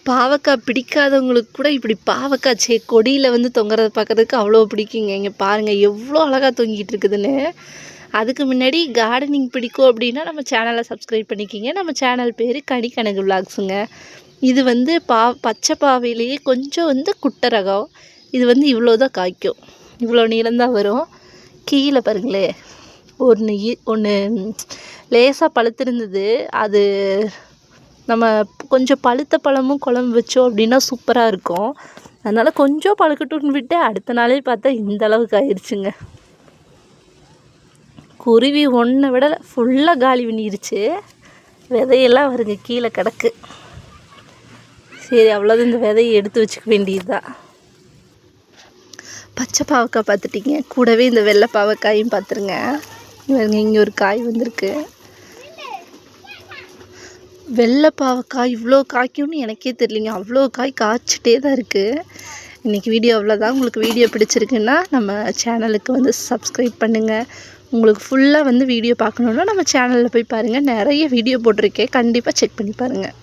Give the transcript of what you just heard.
பாவக்காய் பிடிக்காதவங்களுக்கு கூட இப்படி பாவக்காய் கொடியில் வந்து தொங்குறத பார்க்கறதுக்கு அவ்வளோ பிடிக்குங்க. இங்கே பாருங்கள் எவ்வளோ அழகாக தொங்கிட்டு இருக்குதுன்னு. அதுக்கு முன்னாடி கார்டனிங் பிடிக்கும் அப்படின்னா நம்ம சேனலை சப்ஸ்கிரைப் பண்ணிக்கிங்க. நம்ம சேனல் பேர் கனிக்கனகு விலாக்ஸுங்க. இது வந்து பச்சை பாவையிலேயே கொஞ்சம் வந்து குட்டை ரகம். இது வந்து இவ்வளோ தான் காய்க்கும், இவ்வளோ நீளம்தான் வரும். கீழே பாருங்களே ஒன்று லேசாக பழுத்திருந்தது. அது நம்ம கொஞ்சம் பழுத்த பழமும் குழம்பு வச்சோம் அப்படின்னா சூப்பராக இருக்கும். அதனால் கொஞ்சம் பழுக்கட்டும்னு விட்டு அடுத்த நாளே பார்த்தா இந்த அளவுக்கு ஆயிடுச்சுங்க. குருவி ஒன்றை விட ஃபுல்லாக காலி பண்ணிருச்சு. விதையெல்லாம் வருங்க கீழே கிடக்கு. சரி, அவ்வளோதான், இந்த விதையை எடுத்து வச்சுக்க வேண்டியது தான். பச்சை பாவக்காய் பார்த்துட்டிங்க, கூடவே இந்த வெள்ளை பாவக்காயும் பார்த்துருங்க. இங்கே ஒரு காய் வந்திருக்கு. வெள்ளை பாவக்காய் இவ்வளோ காய்க்கும்னு எனக்கே தெரியலிங்க. அவ்வளோ காய் காய்ச்சிட்டே தான் இருக்குது. இன்றைக்கி வீடியோ அவ்வளோதான். உங்களுக்கு வீடியோ பிடிச்சிருக்குன்னா நம்ம சேனலுக்கு வந்து சப்ஸ்கிரைப் பண்ணுங்கள். உங்களுக்கு ஃபுல்லாக வந்து வீடியோ பார்க்கணுன்னா நம்ம சேனலில் போய் பாருங்கள். நிறைய வீடியோ போட்டிருக்கேன், கண்டிப்பாக செக் பண்ணி பாருங்கள்.